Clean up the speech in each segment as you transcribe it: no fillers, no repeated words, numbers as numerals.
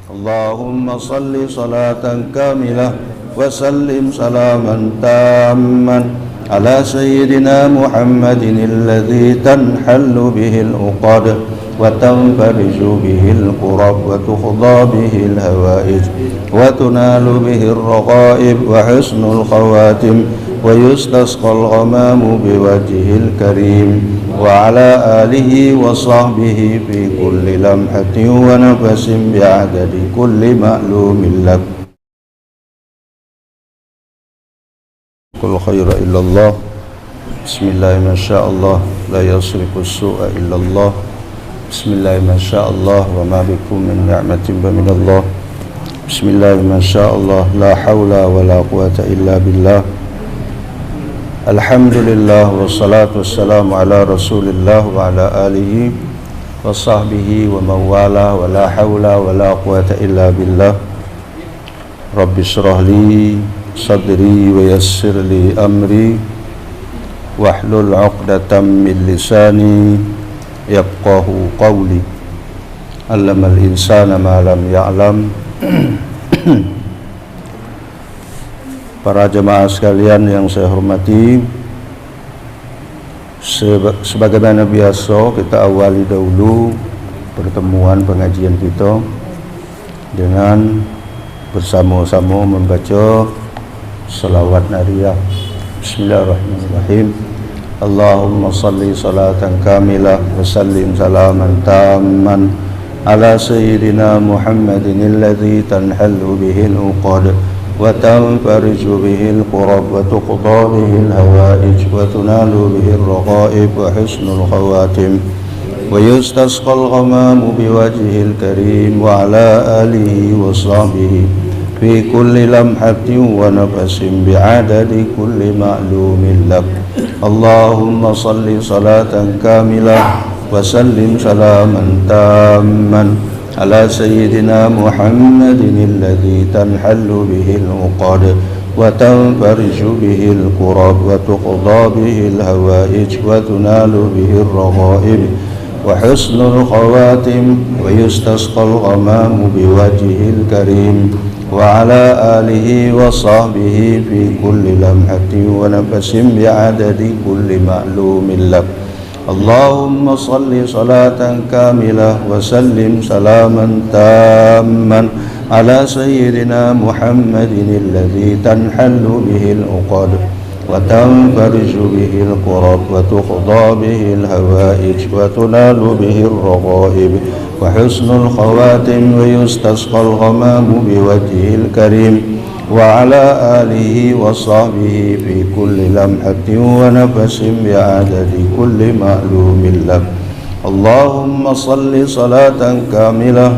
اللهم صل صلاة كاملة وسلم سلاما تاما على سيدنا محمد الذي تنحل به العقد وتنفرج به الكرب وتقضى به الهوائج وتنال به الرغائب وحسن الخواتم ويستسقى الغمام بوجهه الكريم وعلى آله وصحبه في كل لمحة ونفس بعدد كل معلوم لك. كل خير إلا الله. بسم الله ما شاء الله لا يصرف السوء إلا الله. بسم الله ما شاء الله وما بكم من نعمة فمن الله. بسم الله ما شاء الله لا حول ولا قوة إلا بالله. Alhamdulillah wassalatu wassalamu ala rasulillah wa ala alihi wa sahbihi wa mawala wa la hawla wa la quwata illa billah. Rabbi syrah li sadri wa yassir li amri wahlul 'uqdatam min lisani yafqahu qawli. Allamal insana ma lam ya'lam. Para jemaah sekalian yang saya hormati, sebagaimana biasa kita awali dahulu pertemuan pengajian kita dengan bersama-sama membaca salawat nariyah. Bismillahirrahmanirrahim. Allahumma salli salatan kamilah wa sallim salaman tamman ala sayyidina Muhammadin alladhi tanhallu bihil uqad وتنفرج به الكرب وتقضى به الهوائج وتنال به الرغائب وحسن الخواتم ويستسقى الغمام بوجهه الكريم وعلى آله وصحبه في كل لمحة ونفس بعدد كل معلوم لك. اللهم صل صلاة كاملة وسلم سلاما تاما على سيدنا محمد الذي تنحل به العقد وتنفرج به الكرب وتقضى به الهوائج وتنال به الرغائب وحسن الخواتم ويستسقى الغمام بوجهه الكريم وعلى آله وصحبه في كل لمحة ونفس بعدد كل معلوم لك. اللهم صل صلاة كاملة وسلم سلاما تاما على سيدنا محمد الذي تنحل به العقد وتنفرج به الكرب وتقضى به الهوائج وتنال به الرغائب وحسن الخواتم ويستسقى الغمام بوجهه الكريم وعلى آله وصحبه في كل لمحة ونفس بعدد كل معلوم لك. اللهم صل صلاة كاملة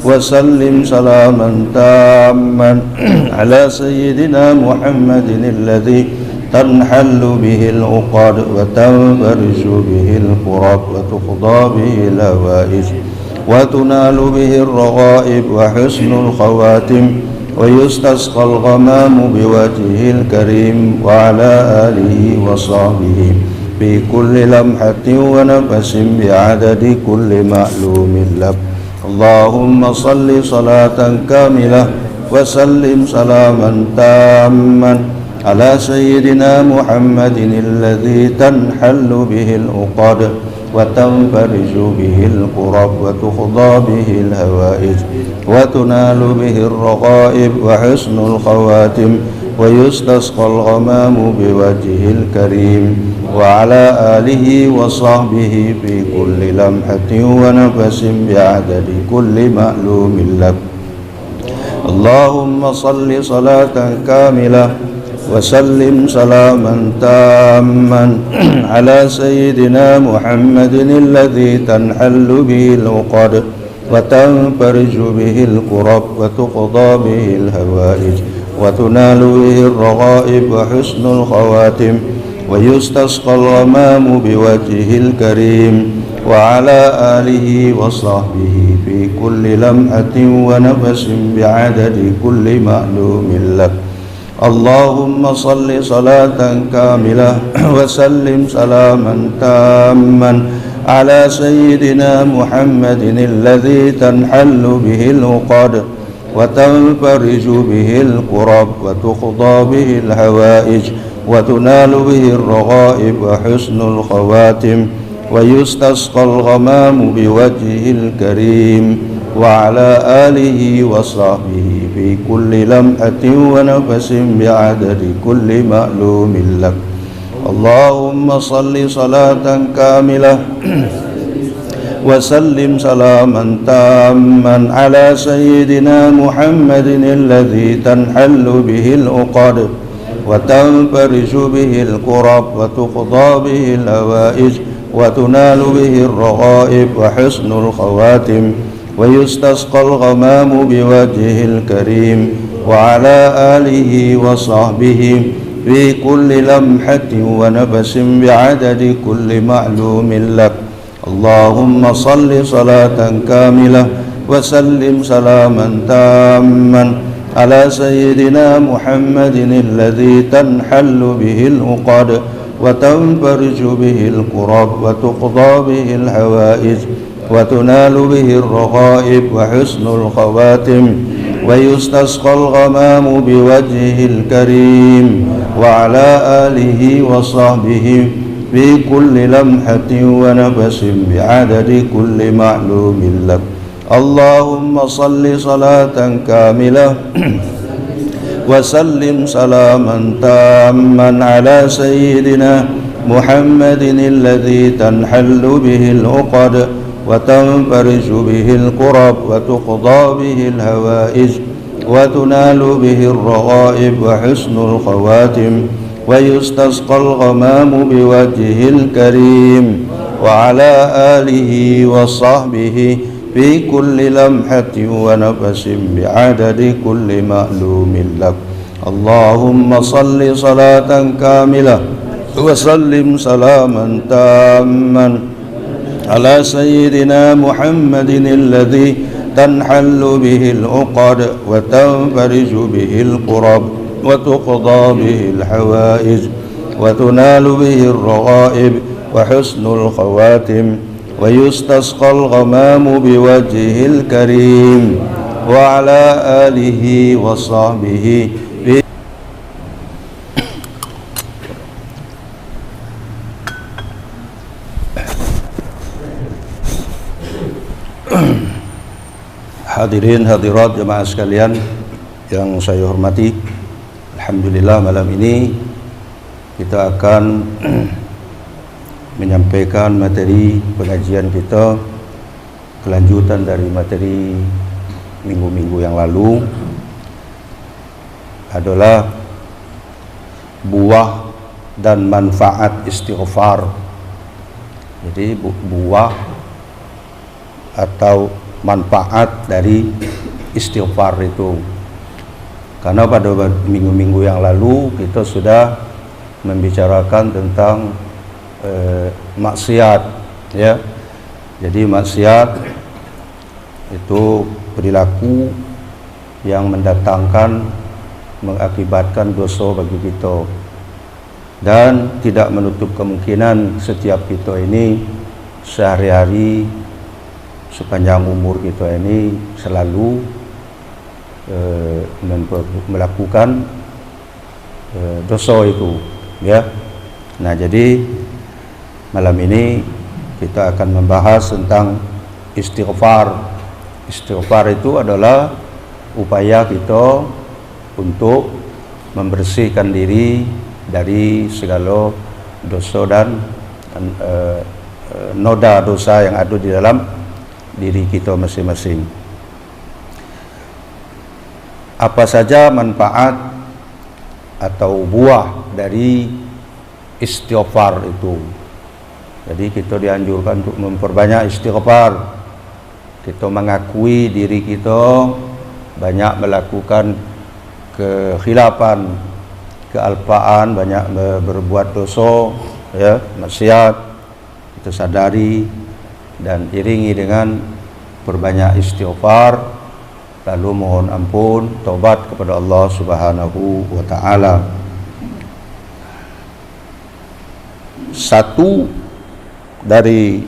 وسلم سلاما تاما على سيدنا محمد الذي تنحل به العقد وتنفرج به الكرب وتقضى به الهوائج وتنال به الرغائب وحسن الخواتم ويستسقى الغمام بوجهه الكريم وعلى آله وصحبه في كل لمحة ونفس بعدد كل معلوم لك. اللهم صل صلاة كاملة وسلم سلاما تاما على سيدنا محمد الذي تنحل به العقد وتنفرج به الكرب وتقضى به الهوائج وتنال به الرغائب وحسن الخواتم ويستسقى الغمام بوجهه الكريم وعلى آله وصحبه في كل لمحة ونفس بعدد كل معلوم لك. اللهم صل صلاة كاملة وسلم سلاما تاما على سيدنا محمد الذي تنحل به العقد وتنفرج به الكرب وتقضى به الهوائج وتنال به الرغائب وحسن الخواتم ويستسقى الغمام بوجهه الكريم وعلى آله وصحبه في كل لمحة ونفس بعدد كل معلوم لك. اللهم صل صلاة كاملة وسلم سلاما تاما على سيدنا محمد الذي تنحل به العقد وتنفرج به الكرب وتقضى به الحوائج وتنال به الرغائب وحسن الخواتم ويستسقى الغمام بوجهه الكريم وعلى آله وصحبه في كل لمحة ونفس بعدد كل معلوم لك. اللهم صل صلاة كاملة وسلم سلاما تاما على سيدنا محمد الذي تنحل به العقد وتنفرج به الكرب وتقضى به الهوائج وتنال به الرغائب وحسن الخواتم ويستسقى الغمام بوجهه الكريم وعلى آله وصحبه في كل لمحة ونفس بعدد كل معلوم لك. اللهم صل صلاة كاملة وسلم سلاما تاما على سيدنا محمد الذي تنحل به العقد وتنفرج به الكرب وتقضى به الحوائج وتنال به الرغائب وحسن الخواتم ويستسقى الغمام بوجهه الكريم وعلى آله وصحبه في كل لمحة ونفس بعدد كل معلوم لك. اللهم صل صلاة كاملة وسلم سلاما تاما على سيدنا محمد الذي تنحل به العقد وتنفرج به الكرب وتقضى به الهوائج وتنال به الرغائب وحسن الخواتم ويستسقى الغمام بوجهه الكريم وعلى آله وصحبه في كل لمحة ونفس بعدد كل معلوم لك. اللهم صل صلاة كاملة وسلم سلاما تاما على سيدنا محمد الذي تنحل به العقد وتنفرج به الكرب وتقضى به الحوائج وتنال به الرغائب وحسن الخواتم ويستسقى الغمام بوجهه الكريم وعلى آله وصحبه Hadirin hadirat jemaah sekalian yang saya hormati, alhamdulillah malam ini kita akan menyampaikan materi pengajian kita, kelanjutan dari materi minggu-minggu yang lalu adalah buah dan manfaat istighfar. Jadi buah atau manfaat dari istighfar itu, karena pada minggu-minggu yang lalu kita sudah membicarakan tentang maksiat, ya. Jadi maksiat itu perilaku yang mendatangkan, mengakibatkan dosa bagi kita, dan tidak menutup kemungkinan setiap kita ini sehari-hari sepanjang umur kita ini selalu melakukan dosa itu, ya. Nah, jadi malam ini kita akan membahas tentang istighfar. Istighfar itu adalah upaya kita untuk membersihkan diri dari segala dosa dan noda dosa yang ada di dalam diri kita masing-masing. Apa saja manfaat atau buah dari istighfar itu? Jadi kita dianjurkan untuk memperbanyak istighfar. Kita mengakui diri kita banyak melakukan kekhilafan, kealpaan, banyak berbuat dosa, ya, maksiat. Kita sadari dan iringi dengan perbanyak istighfar, lalu mohon ampun, taubat kepada Allah Subhanahu wa taala. Satu dari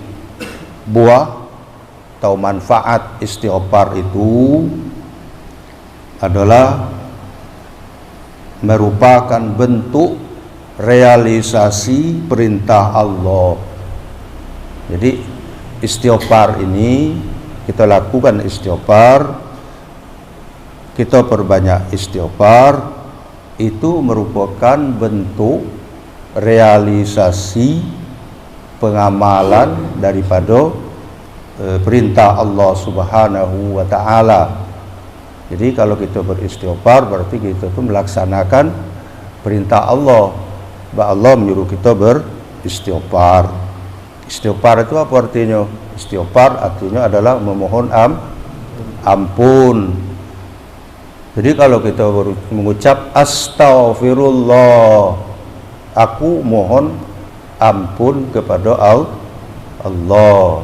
buah atau manfaat istighfar itu adalah merupakan bentuk realisasi perintah Allah. Jadi istighfar ini, kita lakukan istighfar, kita perbanyak istighfar, itu merupakan bentuk realisasi pengamalan daripada perintah Allah Subhanahu wa taala. Jadi kalau kita beristighfar berarti kita itu melaksanakan perintah Allah. Bahwa Allah menyuruh kita beristighfar. Istighfar itu apa artinya? Istighfar artinya adalah memohon ampun. Jadi kalau kita mengucap astaghfirullah, aku mohon ampun kepada Allah,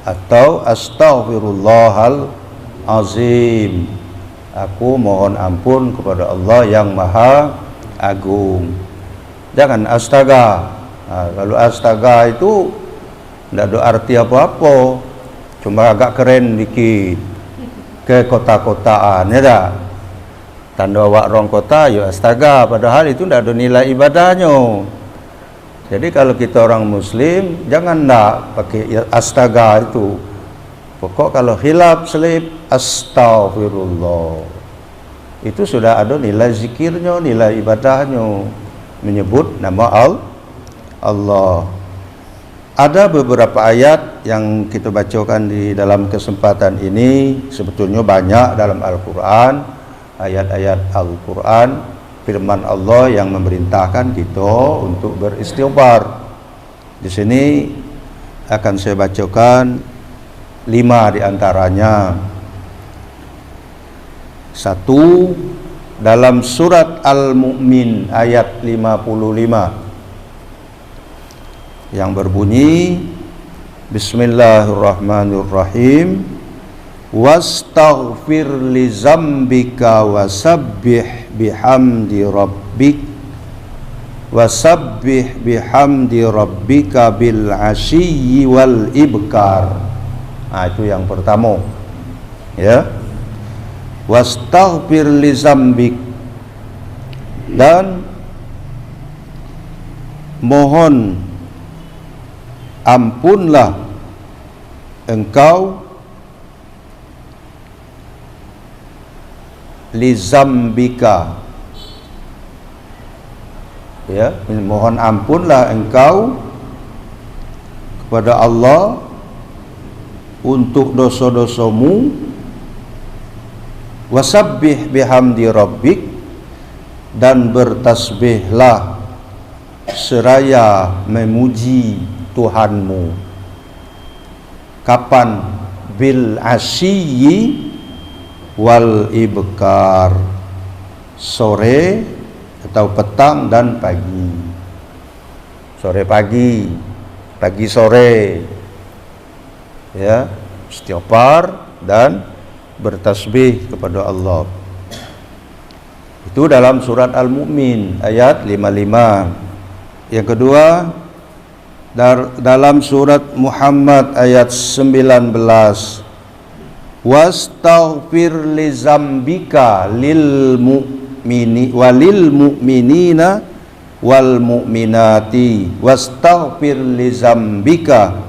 atau astaghfirullahal azim, aku mohon ampun kepada Allah yang maha agung. Jangan astaga. Kalau astaga itu tidak ada arti apa-apa, cuma agak keren dikit, ke kota-kotaan, ya tak? Tanda awak rong kota, ya astaga, padahal itu tidak ada nilai ibadahnya. Jadi kalau kita orang muslim, jangan nak pakai astaga itu. Pokok kalau hilap selip, astaghfirullah, itu sudah ada nilai zikirnya, nilai ibadahnya, menyebut nama Allah. Ada beberapa ayat yang kita bacakan di dalam kesempatan ini, sebetulnya banyak dalam Al-Quran, ayat-ayat Al-Quran, firman Allah yang memerintahkan kita untuk beristighfar. Di sini akan saya bacakan 5 di antaranya. 1, dalam surat Al-Mu'min ayat 55 yang berbunyi, Bismillahirrahmanirrahim, wastaghfir li zambika wasabbih bihamdi rabbika bil ashiyyi wal ibkar. Itu yang pertama, ya. Wastaghfir li zambik, dan mohon ampunlah engkau li zambika, ya, mohon ampunlah engkau kepada Allah untuk dosa-dosamu, wasabbih bihamdi rabbik, dan bertasbihlah seraya memuji Tuhanmu. Kapan? Bil asyiyi wal ibkar, sore atau petang dan pagi. Sore pagi, pagi sore, ya, istighfar dan bertasbih kepada Allah. Itu dalam surat Al-Mu'min ayat 55. Yang kedua, dalam surat Muhammad ayat 19, wastaghfir li zambika lil mu'minina wal mu'minati, wastaghfir li zambika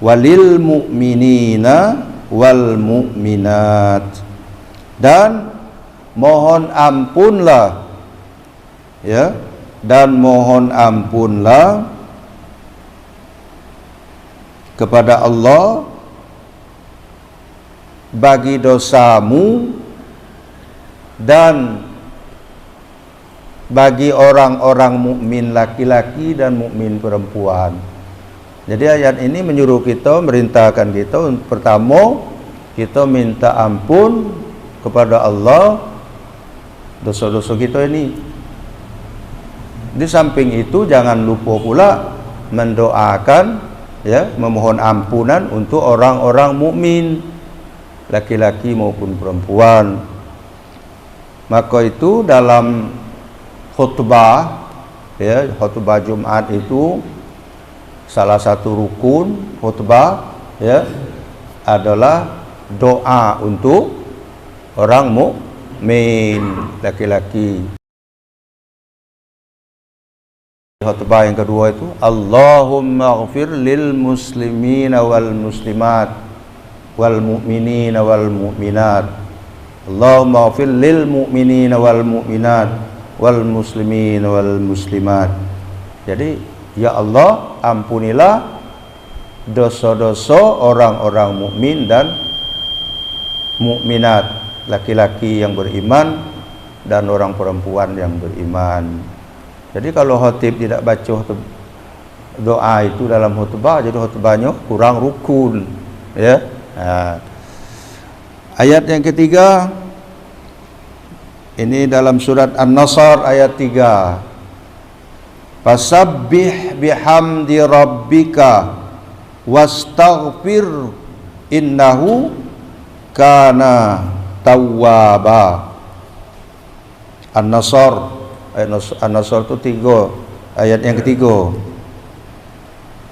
walil mu'minina wal mu'minat, dan mohon ampunlah, ya, dan mohon ampunlah kepada Allah bagi dosamu dan bagi orang-orang mukmin laki-laki dan mukmin perempuan. Jadi ayat ini menyuruh kita, merintahkan kita, pertama kita minta ampun kepada Allah dosa-dosa kita ini. Di samping itu jangan lupa pula mendoakan, ya, memohon ampunan untuk orang-orang mukmin laki-laki maupun perempuan. Maka itu dalam khutbah, ya, khutbah Jumat itu salah satu rukun khutbah ya adalah doa untuk orang mukmin laki-laki. Khutbah yang kedua itu Allahumma ighfir lil muslimina wal muslimat wal mu'minina wal mu'minat. Allahumma ighfir lil mu'minina wal mu'minat wal muslimina wal muslimat. Jadi ya Allah, ampunilah dosa-dosa orang-orang mukmin dan mukminat, laki-laki yang beriman dan orang perempuan yang beriman. Jadi kalau khatib tidak baca doa itu dalam khutbah, jadi khutbahnya kurang rukun, ya. Ayat yang ketiga ini dalam surat An-Nasr ayat 3. Fasabbih bihamdi rabbika wastaghfir innahu kana tawwaba. An-Nasr, ayat An-Nasr itu 3, ayat yang ketiga.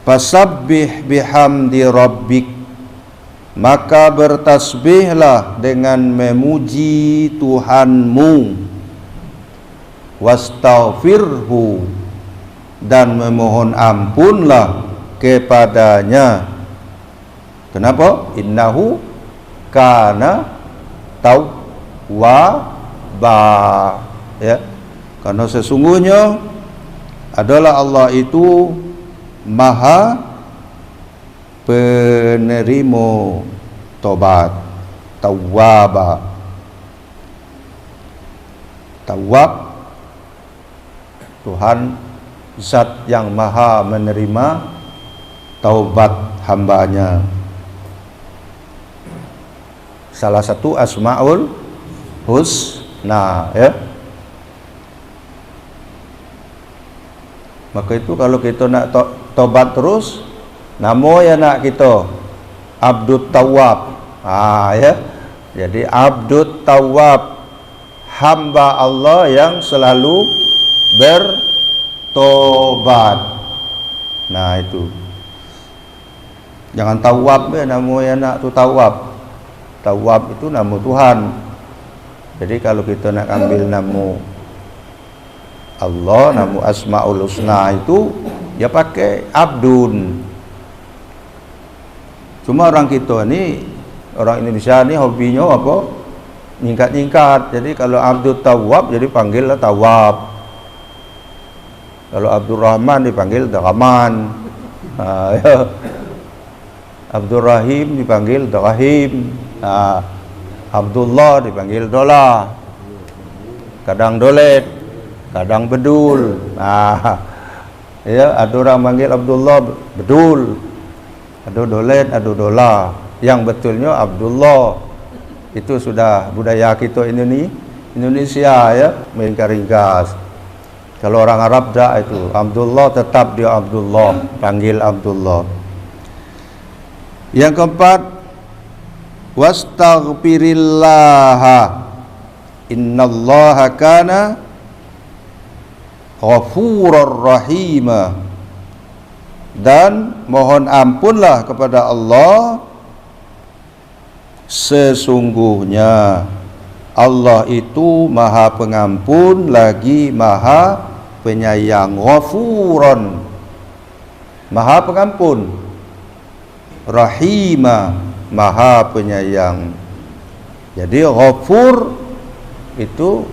Fasabbih bihamdi rabbik, maka bertasbihlah dengan memuji Tuhanmu, wastaghfirhu, dan memohon ampunlah kepadanya. Kenapa? Innahu kana tawwaba, ya. Karena sesungguhnya adalah Allah itu Maha penerima tobat. Tawwaba, tawwab, Tuhan zat yang maha menerima taubat hambanya. Salah satu asmaul husna, ya. Maka itu kalau kita nak tobat terus, nama ya nak kita Abdut Tawwab, ya. Jadi Abdut Tawwab, hamba Allah yang selalu bertobat. Nah itu, jangan Tawwab ya, nama ya nak tu Tawwab. Tawwab itu nama Tuhan. Jadi kalau kita nak ambil nama Allah, nama Asmaul Husna itu ya pakai Abdun. Cuma orang kita ni, orang Indonesia ni hobinya apa? Nyingkat-nyingkat. Jadi kalau Abdul Tawwab jadi panggillah Tawwab. Kalau Abdul Rahman dipanggil Rahman. Ya. Abdul Rahim dipanggil Rahim. Abdullah dipanggil Dola. Kadang Dolet, kadang Bedul. Ya, ada orang panggil Abdullah Bedul, ada Dolet, ada Dola. Yang betulnya Abdullah. Itu sudah budaya kita Indonesia, ya, ringkas. Kalau orang Arab dah itu Abdullah, tetap dia Abdullah, panggil Abdullah. Yang keempat, wastaghfirillaha innallaha kana ghafurur rahima, dan mohon ampunlah kepada Allah, sesungguhnya Allah itu maha pengampun lagi maha penyayang. Ghafuron, maha pengampun, rahima, maha penyayang. Jadi Ghafur itu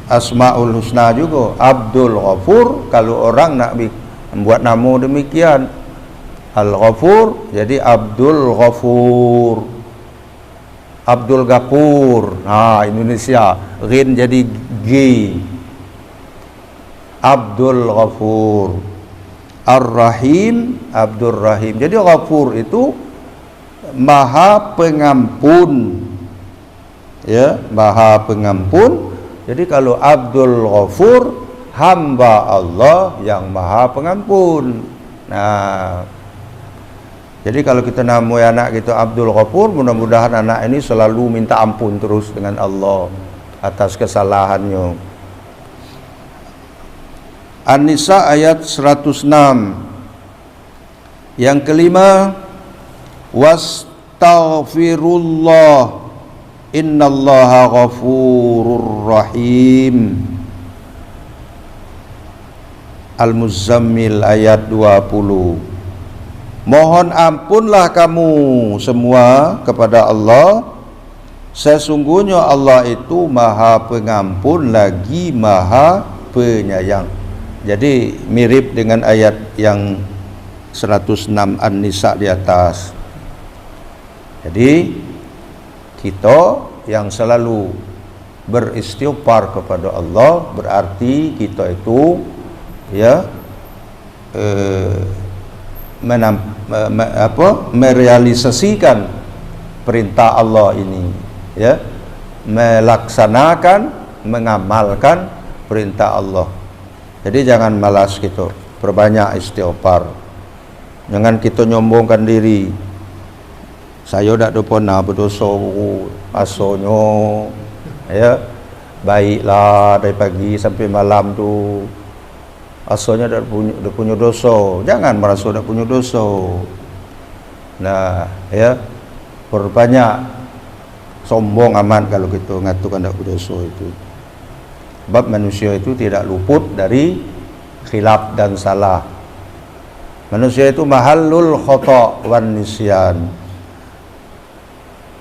Asmaul Husna juga. Abdul Ghafur, kalau orang nak membuat nama demikian, Al-Ghafur jadi Abdul Ghafur, Abdul Ghafur. Indonesia Rin jadi G, Abdul Ghafur. Ar-Rahim, Abdul Rahim. Jadi Ghafur itu maha pengampun, ya, maha pengampun. Jadi kalau Abdul Ghafur, hamba Allah yang maha pengampun. Nah, jadi kalau kita namai anak kita Abdul Ghafur, mudah-mudahan anak ini selalu minta ampun terus dengan Allah atas kesalahannya. An-Nisa ayat 106. Yang kelima, wastaghfirullah innallaha ghafurur rahim. Al-Muzammil ayat 20. Mohon ampunlah kamu semua kepada Allah, sesungguhnya Allah itu Maha Pengampun lagi Maha Penyayang. Jadi mirip dengan ayat yang 106 An-Nisa di atas. Jadi kita yang selalu beristighfar kepada Allah berarti kita itu ya merealisasikan perintah Allah ini, ya, melaksanakan, mengamalkan perintah Allah. Jadi jangan malas kita, perbanyak istighfar. Jangan kita nyombongkan diri. Saya dak pernah berdosa asalnya, ya, baiklah dari pagi sampai malam tu. Asalnya dah punya dosa. Jangan merasa dah punya dosa. Nah, ya, perbanyak sombong aman kalau kita ngatakan dak berdosa itu. Sebab manusia itu tidak luput dari khilaf dan salah. Manusia itu mahallul khata' wan nisyan.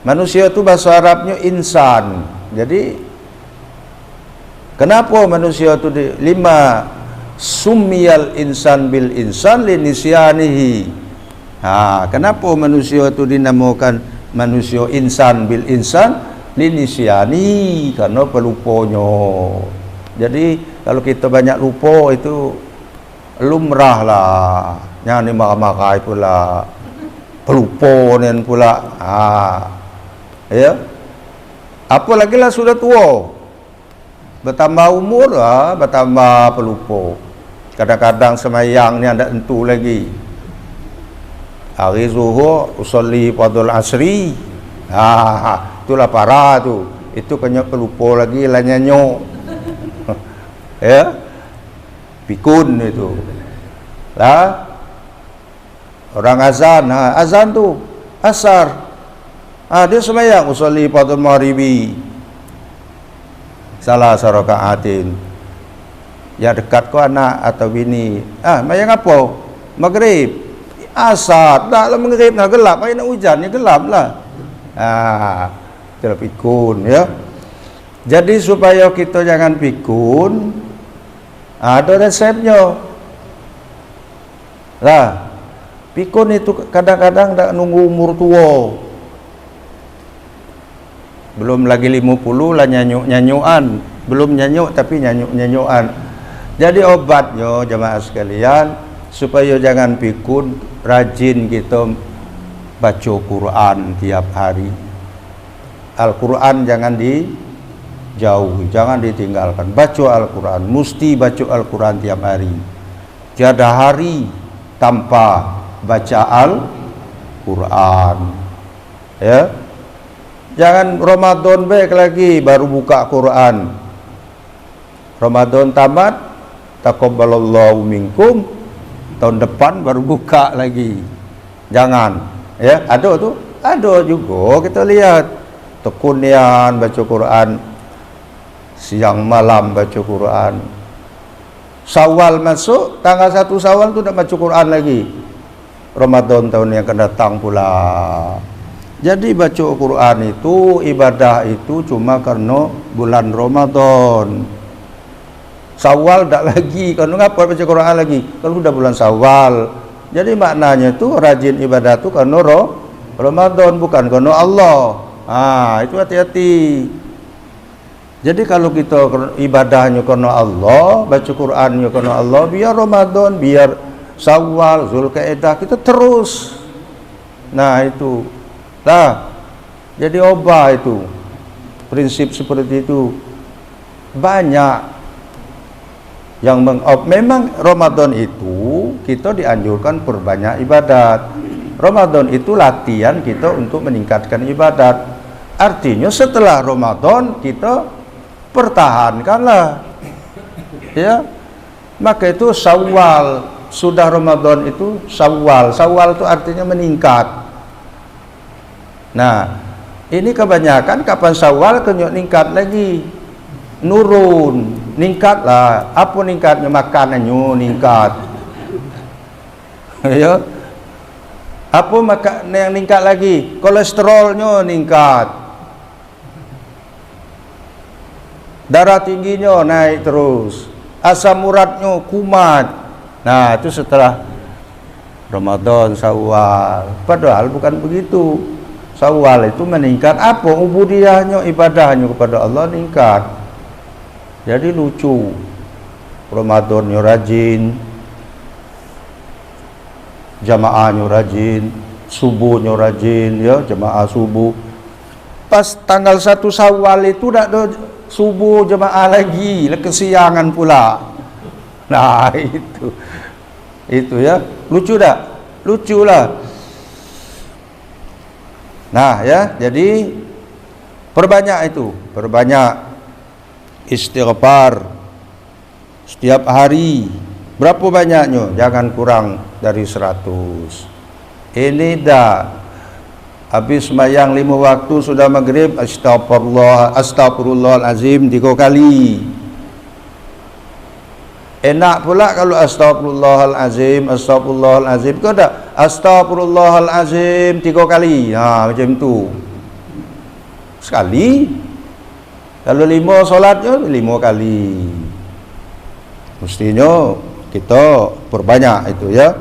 Manusia itu bahasa Arabnya insan. Jadi kenapa manusia itu lima summiyal insan bil insan linisyanihi. Kenapa manusia itu dinamakan manusia insan bil insan linisyanihi? Karena peluponya. Jadi kalau kita banyak lupa itu lumrah lah. Jangan dimarah-marahi pula. Peluponan pula. Ya. Apalagi lah sudah tua. Bertambah umur bertambah pelupa. Kadang-kadang semayang ni ada tentu lagi. Hari zuhur usolli fardul asri. Itulah parah tu. Itu kena pelupa lagi lah nyanyuk. Ya. Pikun itu. Lah. Orang azan, azan tu asar. Dia semayang usolli fardul maghribi. Salah sarakaatin. Ya dekat ko anak atau bini. Mayang apa? Maghrib. Asar. Dah lah maghrib nak gelap. Mai nak hujan ni gelap lah. Itulah pikun, ya. Jadi supaya kita jangan pikun, ada resepnya. Lah, pikun itu kadang-kadang tak nunggu umur tua. Belum lagi 50 lah nyanyuk-nyanyuan. Belum nyanyuk tapi nyanyuk-nyanyuan. Jadi obatnya jemaah sekalian, supaya jangan pikun, rajin kita baca Quran tiap hari. Al-Quran jangan dijauhi, jangan ditinggalkan. Baca Al-Quran, mesti baca Al-Quran tiap hari. Tiada hari tanpa baca Al-Quran. Ya. Jangan Ramadan baik lagi baru buka Quran. Ramadan tamat, taqabbalallahu minkum, tahun depan baru buka lagi. Jangan, ya. Ada tu, ada juga kita lihat tekunian baca Quran, siang malam baca Quran. Syawal masuk, tanggal 1 Syawal tu dah baca Quran lagi. Ramadan tahun yang akan datang pula. Jadi baca Quran itu, ibadah itu cuma karena bulan Ramadan. Syawal tak lagi. Kalau ngapa baca Quran lagi? Kalau sudah bulan Syawal. Jadi maknanya tu rajin ibadah tu karena Ramadan, bukan karena Allah. Itu hati-hati. Jadi kalau kita ibadahnya karena Allah, baca Qurannya karena Allah, biar Ramadan, biar Syawal, Zulkaidah, kita terus. Nah itu. Nah, jadi obat itu. Prinsip seperti itu banyak yang memang Ramadan itu kita dianjurkan perbanyak ibadat. Ramadan itu latihan kita untuk meningkatkan ibadat. Artinya setelah Ramadan kita pertahankanlah. Ya. Maka itu Syawal sudah Ramadan itu Syawal. Syawal itu artinya meningkat. Nah, ini kebanyakan kapan Syawal kenyok ningkat lagi, nurun, ningkat lah. Apa ningkatnya? Makanannya ningkat. Ya. Apa makan yang ningkat lagi? Kolesterolnya ningkat. Darah tingginya naik terus. Asam uratnya kumat. Nah, itu setelah Ramadan, Syawal. Padahal bukan begitu. Syawal itu meningkat apa? Ubudiyahnya, ibadahnya kepada Allah meningkat. Jadi lucu. Ramadannya rajin, jamaahnya rajin, subuhnya rajin, ya, jamaah subuh. Pas tanggal 1 Syawal itu tak ada subuh jemaah lagi, kesiangan pula. Nah, itu ya, lucu tak? Lucu lah. Nah, ya, jadi perbanyak istighfar setiap hari. Berapa banyaknya? Jangan kurang dari 100. Ini dah habis sembahyang 5 waktu sudah maghrib, astagfirullahalazim 3 kali. Enak pula kalau astagfirullahalazim kau tak? Astagfirullahalazim 3 kali. Ha, macam tu. Sekali. Kalau 5 solatnya 5 kali. Mestinya kita perbanyak itu, ya.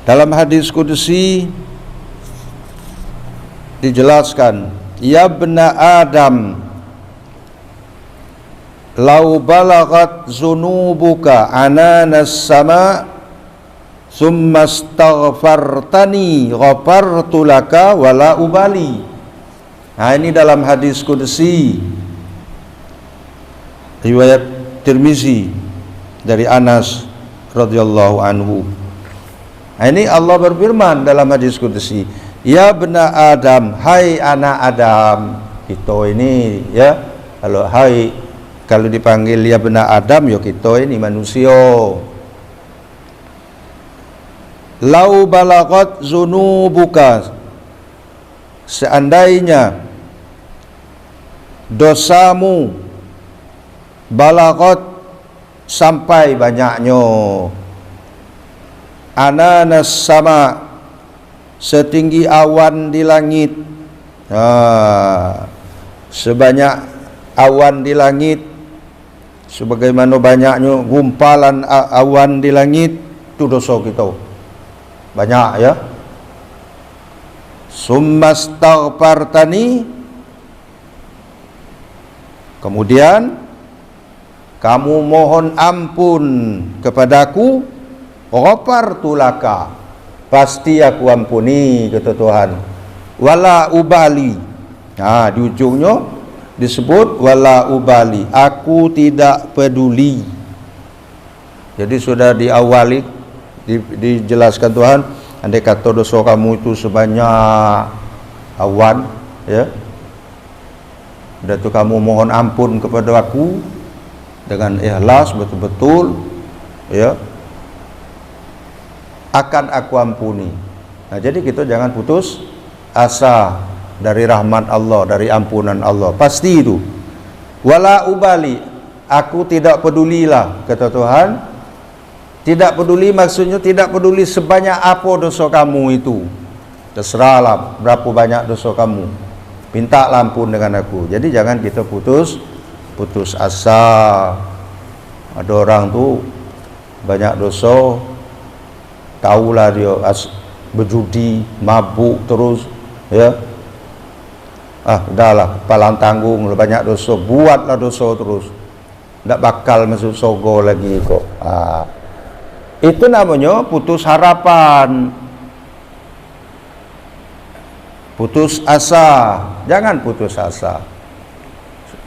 Dalam hadis qudsi dijelaskan, ya bena Adam, lau balagat zunubuka ananas sama summa astaghfartani ghafartu laka wala ubali. Nah, ini dalam hadis qudsi riwayat Tirmizi dari Anas radhiyallahu anhu. Nah, ini Allah berfirman dalam hadis qudsi, ya bena Adam, hai anak Adam. Kita ini, ya, kalau dipanggil ya bena Adam, ya kita ini manusia. Lau balagat zunubuka, seandainya dosamu balagat sampai banyaknya, ananas sama setinggi awan di langit, sebanyak awan di langit, sebagaimana banyaknya gumpalan awan di langit, itu dosa kita banyak, ya. Summastaghfartani, kemudian kamu mohon ampun kepadaku, ghafartu laka, pasti aku ampuni, kata Tuhan. Wala ubali. Nah, di ujungnya disebut wala ubali, aku tidak peduli. Jadi sudah diawali dijelaskan Tuhan, andai kata dosa kamu itu sebanyak awan, ya, dan itu kamu mohon ampun kepada aku dengan ikhlas betul-betul, ya, akan aku ampuni. Nah, jadi kita jangan putus asa dari rahmat Allah, dari ampunan Allah, pasti itu. Wala ubali, aku tidak pedulilah, kata Tuhan. Tidak peduli maksudnya tidak peduli sebanyak apa dosa kamu itu, terserahlah berapa banyak dosa kamu, minta ampun dengan aku. Jadi jangan kita putus asa. Ada orang tu banyak dosa, tahulah dia berjudi, mabuk terus, ya, udahlah, palang tanggung, banyak dosa, buatlah dosa terus, tidak bakal masuk surga lagi kok. Itu namanya putus harapan, putus asa. Jangan putus asa.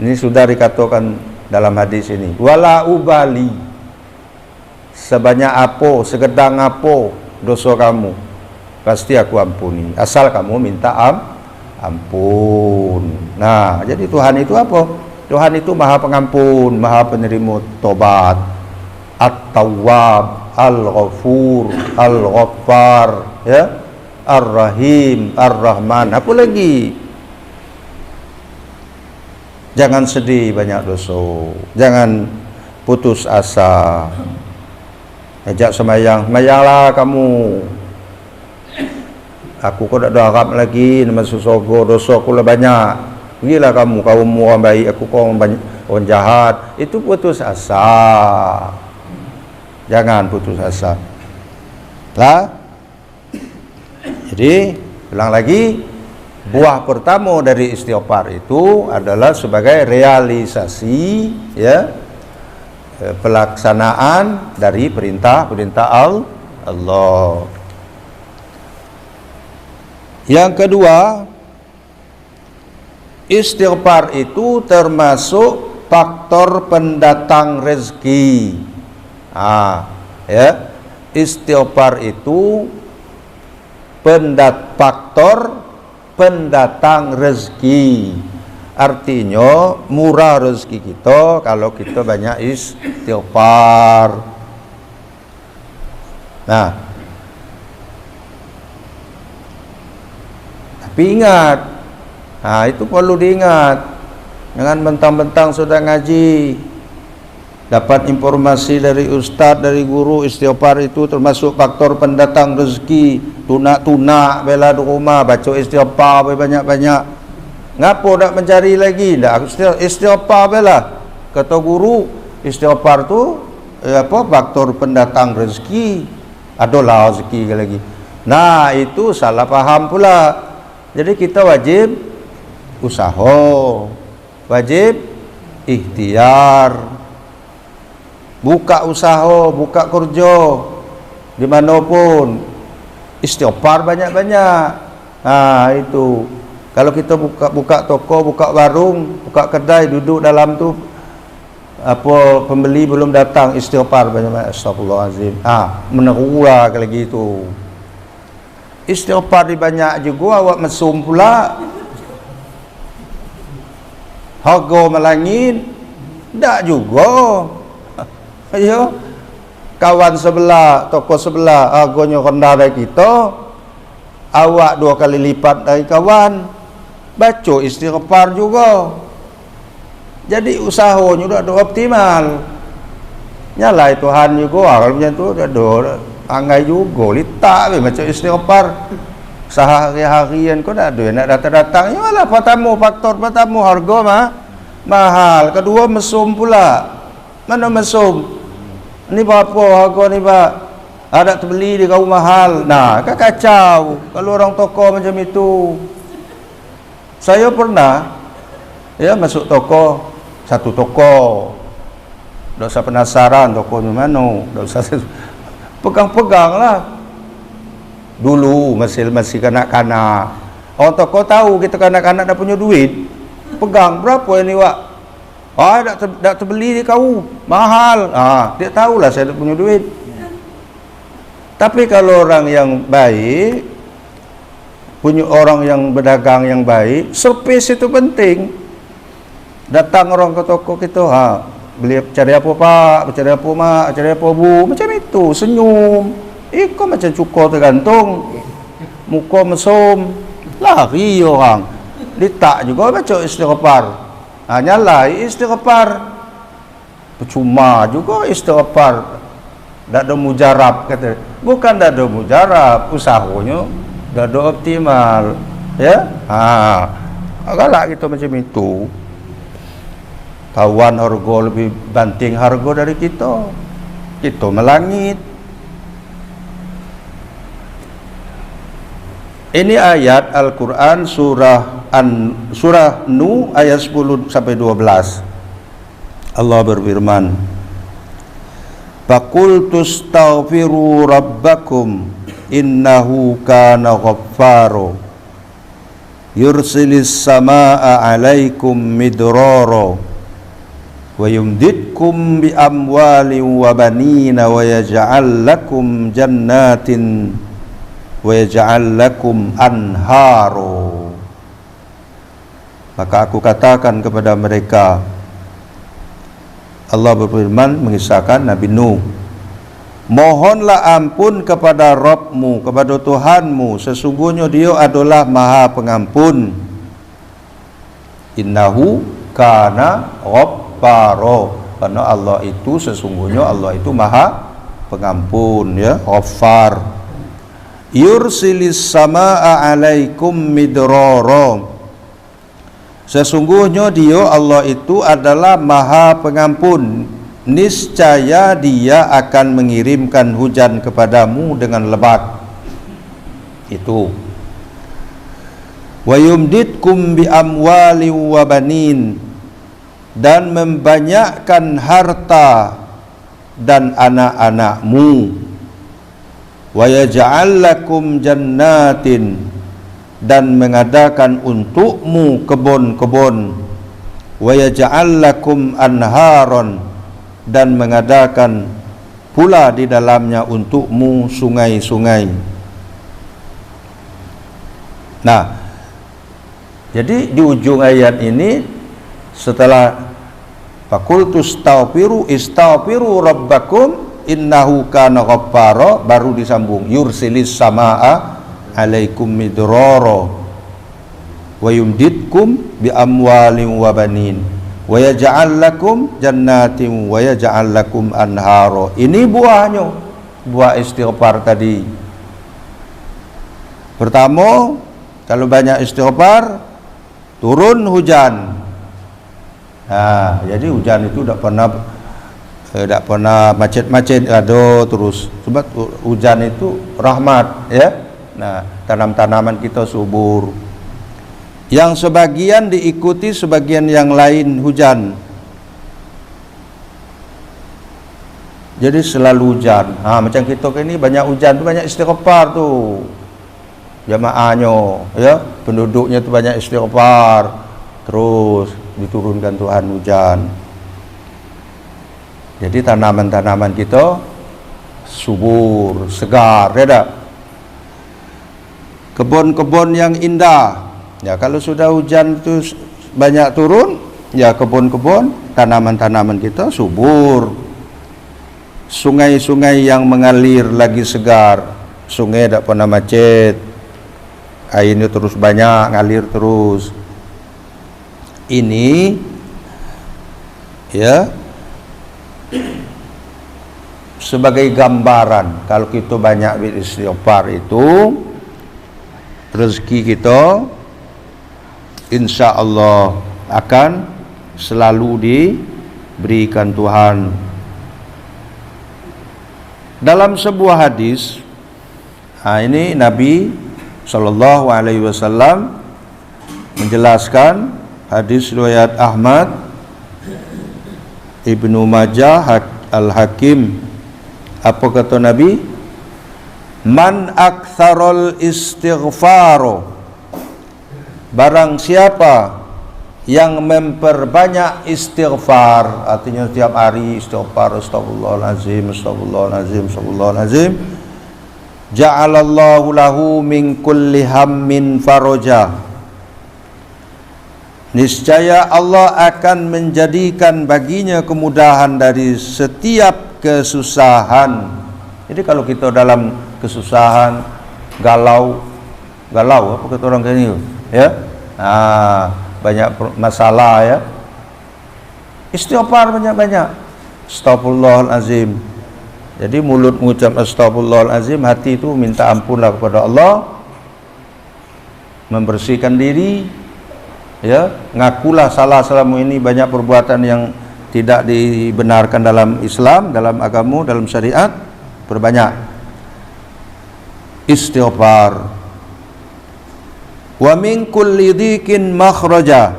Ini sudah dikatakan dalam hadis ini, wala ubali, sebanyak apa, segedang apa dosa kamu, pasti aku ampuni, asal kamu minta ampun. Nah, jadi Tuhan itu apa? Tuhan itu Maha Pengampun, Maha Penerima tobat. At-Tawwab, Al-Ghafur, Al-Ghaffar, ya. Ar-Rahim, Ar-Rahman. Apa lagi? Jangan sedih banyak dosa. Jangan putus asa. Ajak semayang, semayanglah kamu. Aku kau tak ada harap lagi masuk surga, dosa aku lah banyak. Pergilah kamu, kaum orang baik, aku kau orang jahat. Itu putus asa. Jangan putus asa. Lah. Jadi, ulang lagi, buah pertama dari istighfar itu adalah sebagai realisasi, ya, pelaksanaan dari perintah-perintah Allah. Yang kedua, istighfar itu termasuk faktor pendatang rezeki. Ya, istighfar itu faktor pendatang rezeki. Artinya murah rezeki kita kalau kita banyak istighfar. Nah, tapi ingat, itu perlu diingat. Jangan mentang-mentang sudah ngaji, dapat informasi dari ustaz, dari guru, istighfar itu termasuk faktor pendatang rezeki. Tunak-tunak bela di rumah, baca istighfar banyak-banyak. Ngapo nak mencari lagi? Dak istighfar bela. Kata guru, istighfar tu faktor pendatang rezeki. Adalah rezeki lagi. Nah, itu salah faham pula. Jadi kita wajib usaha, wajib ikhtiar, buka usaha, buka kerja dimanapun, istighfar banyak-banyak. Itu kalau kita buka toko, buka warung, buka kedai, duduk dalam tu, pembeli belum datang, istighfar banyak-banyak. Astagfirullahalazim. Menerua lagi itu. Istighfar banyak juga, awak mesum pula. Harga melangit, tak juga. Ayo, kawan sebelah, toko sebelah, harganya rendah dari kita, awak 2 kali lipat dari kawan. Baca istighfar juga. Jadi usahanya dah optimal. Nyalai Tuhan juga, kalau macam tu dah ada anggai juga, litak macam istighfar. Sehari-harian kau dah ada nak datang-datang. Yalah, faktor pertama harga mahal. Kedua mesum pula. Mana mesum? Ni berapa harga ni pak? Ada terbeli di kau mahal. Nah, kan kacau kalau orang toko macam itu. Saya pernah masuk toko, satu toko. Tak usah penasaran toko ni mana. Tak usah pegang-pegang lah. Dulu masih kanak-kanak. Orang toko tahu kita kanak-kanak dah punya duit. Pegang berapa ini wak? Tak terbeli di kau mahal. Dia tahulah saya tak punya duit. Tapi kalau orang yang baik, punya orang yang berdagang yang baik, servis itu penting. Datang orang ke toko kita, beli cari apa pak, cari apa mak, cari apa bu, macam itu, senyum. Kau macam cukur tergantung, muka mesum, lari orang. Ditak juga baca istighfar. Nyalai istighfar. Percuma juga istighfar. Tak ada mujarab kata. Bukan tak ada mujarab, usahanya tak ada optimal. Ya? Galak kita macam itu. Kawan harga lebih banting harga dari kita. Kita melangit. Ini ayat Al-Quran surah Nuh ayat 10 sampai 12. Allah berfirman, "Faqultu astaghfiru rabbakum innahu kana ghaffara yursilis samaa'a 'alaikum midrara wa yumdidkum bi amwalin wa banina wa yaj'al lakum jannatin wa yaj'al lakum anharu." Maka aku katakan kepada mereka, Allah berfirman mengisahkan Nabi Nuh, mohonlah ampun kepada Rabbmu, kepada Tuhanmu, sesungguhnya Dia adalah Maha Pengampun. Innahu kana ghaffaro, karena Allah itu sesungguhnya Allah itu Maha Pengampun, ya, Ghaffar. Yursilis samaa alaikum midrara, sesungguhnya Dia Allah itu adalah Maha Pengampun, niscaya Dia akan mengirimkan hujan kepadamu dengan lebat. Itu. Wa yumditkum bi amwali wa banin, dan membanyakkan harta dan anak-anakmu. Wa yaj'al lakum jannatin, dan mengadakan untukmu kebun-kebun. Wa yaj'al lakum anharon, dan mengadakan pula di dalamnya untukmu sungai-sungai. Nah, jadi di ujung ayat ini setelah faqultu istaghfiru rabbakum innahu kana ghaffara, baru disambung yursilis samaa alaikum midrara wa yumditkum bi amwalin wa banin wa yaj'al lakum jannatin wa yaj'al lakum anhara. Ini buahnya, buah istighfar tadi. Pertama, kalau banyak istighfar turun hujan. Nah, jadi hujan itu tidak pernah macet-macet, ada terus. Sebab hujan itu rahmat, ya. Nah, tanam-tanaman kita subur. Yang sebagian diikuti sebagian yang lain hujan. Jadi selalu hujan. Macam kita ini banyak hujan tu, banyak istighfar tu. Jamaahnya, ya, penduduknya tu banyak istighfar. Terus diturunkan Tuhan hujan. Jadi tanaman-tanaman kita subur, segar, ya tak? Kebun-kebun yang indah. Ya, kalau sudah hujan itu banyak turun, ya kebun-kebun, tanaman-tanaman kita subur. Sungai-sungai yang mengalir lagi segar. Sungai tak pernah macet. Airnya terus banyak, ngalir terus. Ini, ya, sebagai gambaran kalau kita banyak beristighfar itu rezeki kita insya Allah akan selalu diberikan Tuhan. Dalam sebuah hadis, ini Nabi SAW menjelaskan, hadis riwayat Ahmad, Ibnu Majah, Al-Hakim. Apa kata Nabi? Man aktsarul istighfar, barang siapa yang memperbanyak istighfar, artinya setiap hari istighfar, astagfirullahalazim, astagfirullahalazim, astagfirullahalazim, ja'alallahu lahu min kulli hammin faraja, niscaya Allah akan menjadikan baginya kemudahan dari setiap kesusahan. Jadi kalau kita dalam kesusahan, galau apa kata orang kayak ni, ya, banyak masalah, ya, istighfar banyak-banyak, astagfirullahalazim. Jadi mulut mengucap astagfirullahalazim, hati itu minta ampunlah kepada Allah, membersihkan diri, ya, ngakulah salah selama ini, banyak perbuatan yang tidak dibenarkan dalam Islam, dalam agama, dalam syariat, perbanyak istighfar. Wa min kulli dhikin makhraja,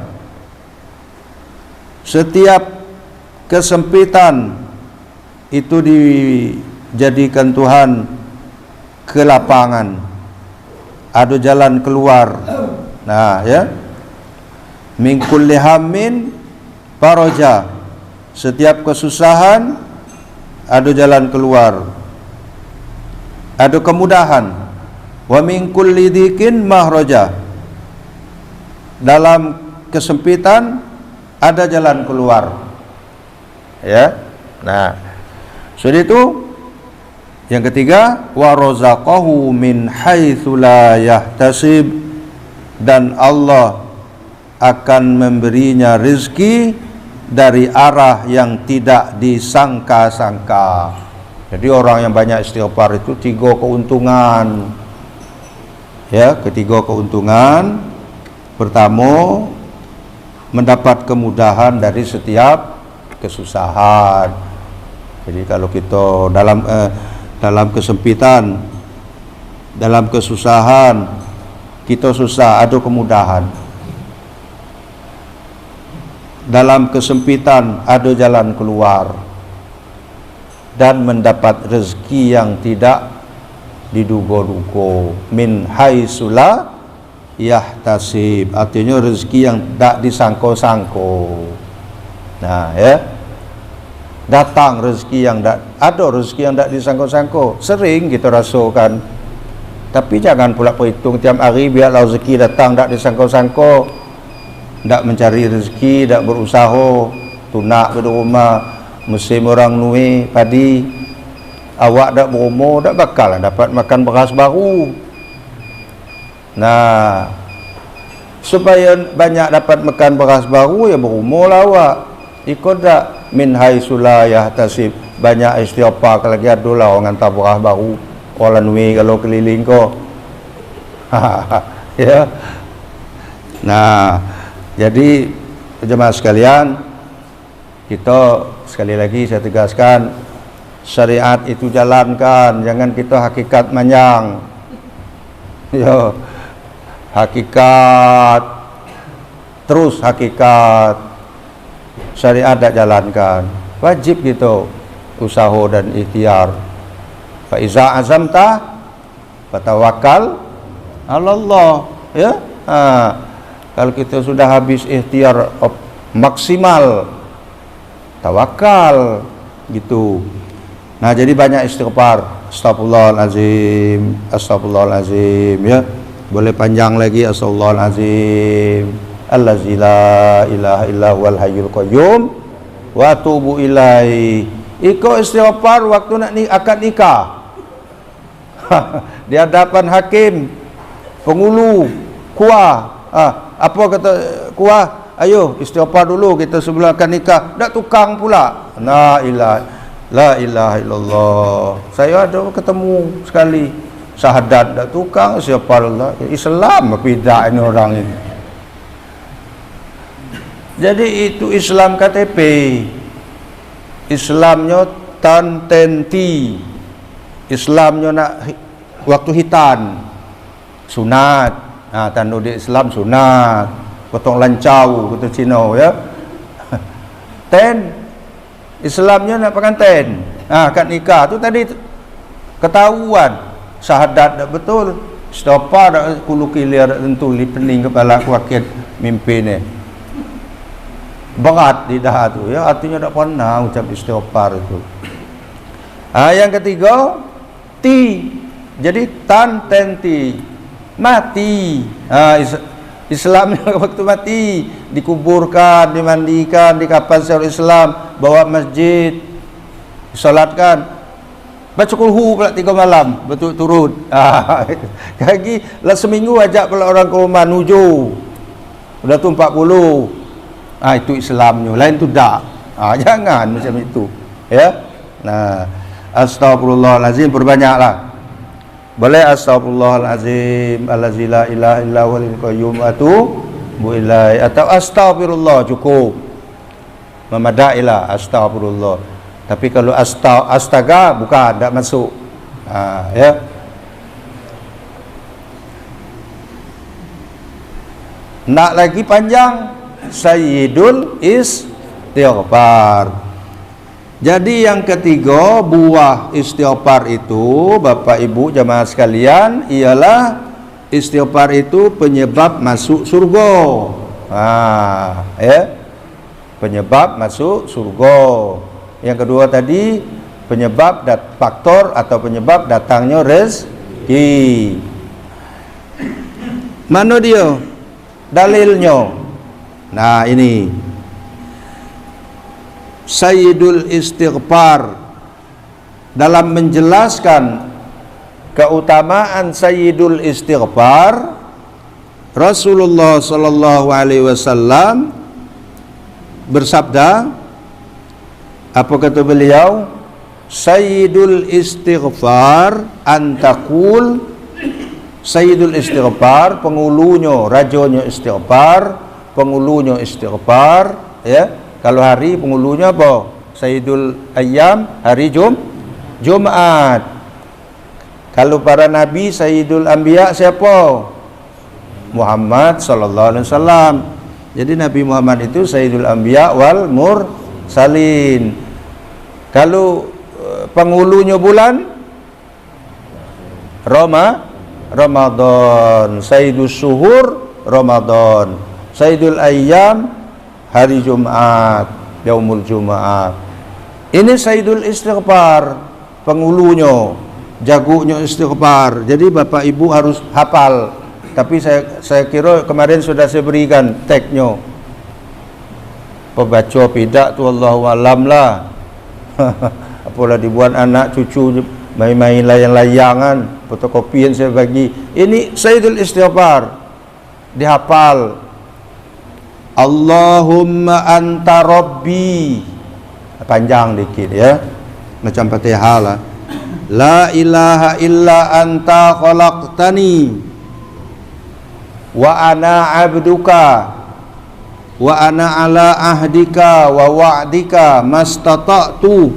setiap kesempitan itu dijadikan Tuhan kelapangan, ada jalan keluar. Nah, ya, min kulli hammin faraja, setiap kesusahan ada jalan keluar, ada kemudahan. Wa min kulli dhikin mahraja, dalam kesempitan ada jalan keluar, Ya. Nah, sudah itu yang ketiga, wa razaqahu min haitsu la yahtasib, dan Allah akan memberinya rezeki dari arah yang tidak disangka-sangka. Jadi orang yang banyak istighfar itu tiga keuntungan. Ya, ketiga keuntungan. Pertama, mendapat kemudahan dari setiap kesusahan. Jadi kalau kita dalam kesempitan, dalam kesusahan, kita susah, ada kemudahan. Dalam kesempitan ada jalan keluar, dan mendapat rezeki yang tidak diduga-duga. Min haitsu la yahtasib, artinya rezeki yang tak disangka-sangka. Nah, ya, datang rezeki yang ada rezeki yang tak disangka-sangka, sering kita rasakan. Tapi jangan pula perhitung tiap hari biarlah rezeki datang tak disangka-sangka. Tak mencari rezeki, tak berusaha, tunak ke rumah, musim orang nuai padi, awak tak berumur, tak bakal dapat makan beras baru. Nah, supaya banyak dapat makan beras baru, ya berumur lah awak. Ikut tak min haitsu la yahtasib, banyak istighfar. Kalau lagi ada lah orang hantar beras baru, orang nuai kalau keliling kau. Ya. Nah, jadi jemaah sekalian, kita sekali lagi saya tegaskan, syariat itu jalankan, jangan kita hakikat manyang. Ya, hakikat, terus hakikat, syariat tak jalankan. Wajib kita usaha dan ikhtiar. Fa iza azamta fatawakkal 'ala Allah. Ya. Kalau kita sudah habis ikhtiar maksimal, tawakal gitu. Nah, jadi banyak istighfar. Astagfirullahalazim, astagfirullahalazim, ya. Boleh panjang lagi, astagfirullahalazim, allazi la ilaha illa huwal hayyul qayyum wa atubu ilaihi. Iko istighfar waktu nak akad nikah. Di hadapan hakim, penghulu, kuah. Apa kata kuah? Ayo istighfar dulu kita sebelum akan nikah. Tak tukang pula. La ilaha illallah. Saya ada ketemu sekali syahadat tak tukang istighfar Allah. Islam beda ini orang ini. Jadi itu Islam KTP. Islamnya tantenti. Islamnya nak waktu hitan. Sunat. Nah, tanda di Islam sunat, potong lancau kata Cina, ya. Ten, Islamnya nak pengantin. Akad nikah tu tadi ketahuan, syahadat dak betul, istighfar dak kulu kilir tentu li pening kepala wakil mimpi ni. Berat lidah tu, ya, artinya tak pernah ucap istighfar itu. Yang ketiga, ti. Jadi tan tenti. Mati. Islamnya waktu mati dikuburkan, dimandikan, dikafan secara Islam, bawa masjid, disolatkan, baca kulhu pula 3 malam berturut-turut. Lagi lah seminggu ajak pula orang ke rumah nuju. Udah tu 40. Itu Islamnya. Lain tu dak. Jangan macam itu. Ya. Nah, astagfirullahalazim, perbanyaklah. Boleh astagfirullahalazim allazi la ilaha illa huwal qayyum atubu ilaihi, atau astagfirullah cukup. Memadailah astagfirullah. Tapi kalau astaga bukan, tak masuk. Ya. Nak lagi panjang, sayyidul istighfar. Jadi yang ketiga, buah istighfar itu, Bapak Ibu jamaah sekalian, ialah istighfar itu penyebab masuk surga. Ya. Penyebab masuk surga. Yang kedua tadi, penyebab faktor atau penyebab datangnya rezeki. Mana dia dalilnya? Nah, ini Sayyidul Istighfar. Dalam menjelaskan keutamaan Sayyidul Istighfar, Rasulullah sallallahu alaihi wasallam bersabda, apa kata beliau? Sayyidul Istighfar antakul, Sayyidul Istighfar, pengulunya, rajanya istighfar, pengulunya istighfar, ya. Kalau hari pengulunya apa? Sayyidul Ayyam, hari Jumat. Kalau para nabi, Sayyidul Anbiya siapa? Muhammad sallallahu alaihi wasallam. Jadi Nabi Muhammad itu Sayyidul Anbiya wal Mursalin. Kalau penghulunya bulan Ramadan, Sayyidus Syuhur Ramadan, Sayyidul Ayyam hari Jumat, Yaumul Jumat. Ini Sayyidul Istighfar, penghulunya, jagonya istighfar. Jadi Bapak Ibu harus hafal. Tapi saya kira kemarin sudah saya berikan tagnya. Pembaca pidak tu Allahu alam lah. Apalah dibuat anak cucu main-main layang-layangan, fotokopi yang saya bagi. Ini Sayyidul Istighfar, dihafal. Allahumma anta rabbi, panjang dikit ya, macam Fatihah lah. La ilaha illa anta khalaqtani wa ana abduka wa ana ala ahdika wa wa'dika mastata'tu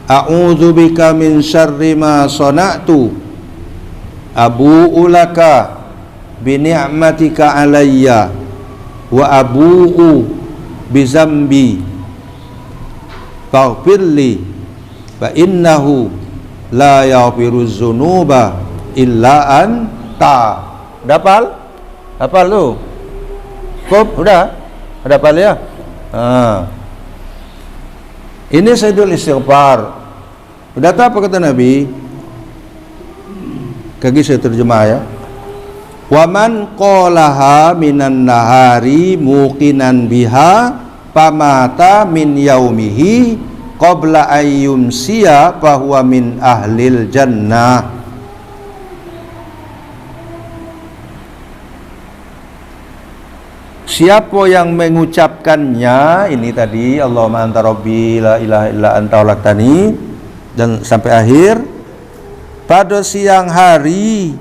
a'udzu bika min syarri ma sana'tu abu'u laka bi ni'matika alayya wa abu'u bi zambi faghfirli fa innahu la yaghfiruz dzunuba illa anta. Dapal? Hafal tu? Kop, udah? Ada hafal ya? Ini Sayyidul Istighfar. Udah tahu apa kata Nabi? Kaki saya terjemah ya. Wa man qalaha minan nahari muqinan biha pamata min yaumihi qabla ayyumsiya fahuwa min ahlil jannah. Siapa yang mengucapkannya, ini tadi Allahumma anta rabbi la ilaha illa anta khalaqtani, dan sampai akhir, pada siang hari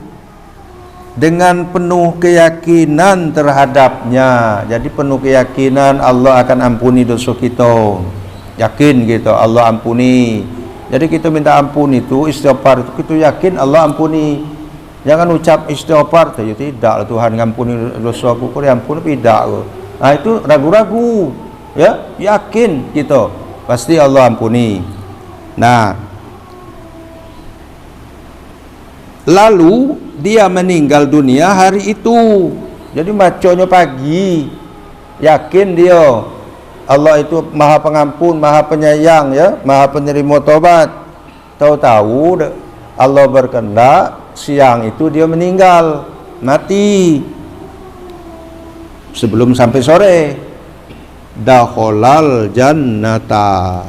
dengan penuh keyakinan terhadapnya. Jadi penuh keyakinan Allah akan ampuni dosa kita, yakin gitu Allah ampuni. Jadi kita minta ampun itu, istighfar itu kita yakin Allah ampuni. Jangan ucap istighfar tu, ya tidak, Tuhan ngampuni dosa aku, kau ampun tidak. Nah itu ragu-ragu, ya, yakin kita pasti Allah ampuni. Nah, lalu dia meninggal dunia hari itu. Jadi bacanya pagi, yakin dia Allah itu Maha Pengampun, Maha Penyayang, ya, Maha Penerima Taubat. Tahu-tahu Allah berkehendak siang itu dia meninggal, mati sebelum sampai sore. Dakhalal jannata,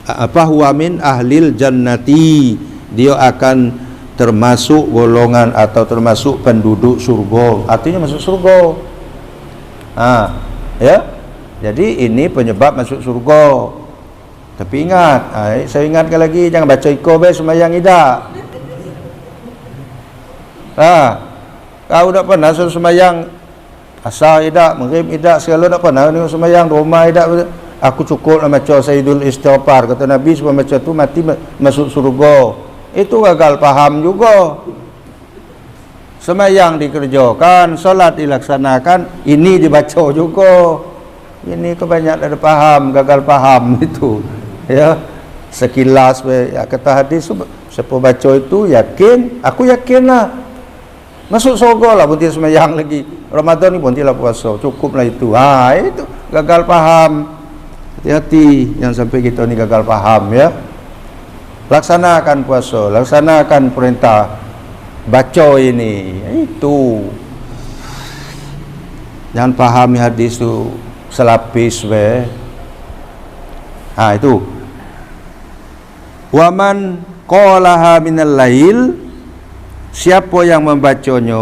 apa huwa min ahlil jannati, dia akan termasuk golongan atau termasuk penduduk surga, artinya masuk surga. Ya, jadi ini penyebab masuk surga. Tapi ingat, saya ingatkan lagi, jangan baca iko be sembahyang idak. Kau tak pernah sembahyang asar idak, maghrib idak, segala tak pernah ni sembahyang rumah idak. Aku cukup nak baca Sayyidul Istighfar, kata Nabi, sebab baca tu mati masuk surga. Itu gagal paham juga. Sembahyang dikerjakan, solat dilaksanakan, ini dibaca juga. Ini kebanyakan ada paham, gagal paham itu. Ya, sekilas ya, kata hadis, siapa baca itu yakin, aku yakinlah masuk surga lah, berhenti sembahyang lagi. Ramadan ni berhentilah puasa, cukuplah itu. Itu gagal paham. Hati-hati yang sampai kita ni gagal paham ya. Laksanakan puasa, laksanakan perintah baca ini. Itu. Jangan pahami hadis tu selapis Itu. Waman qalaha minal lail, siapa yang membacanya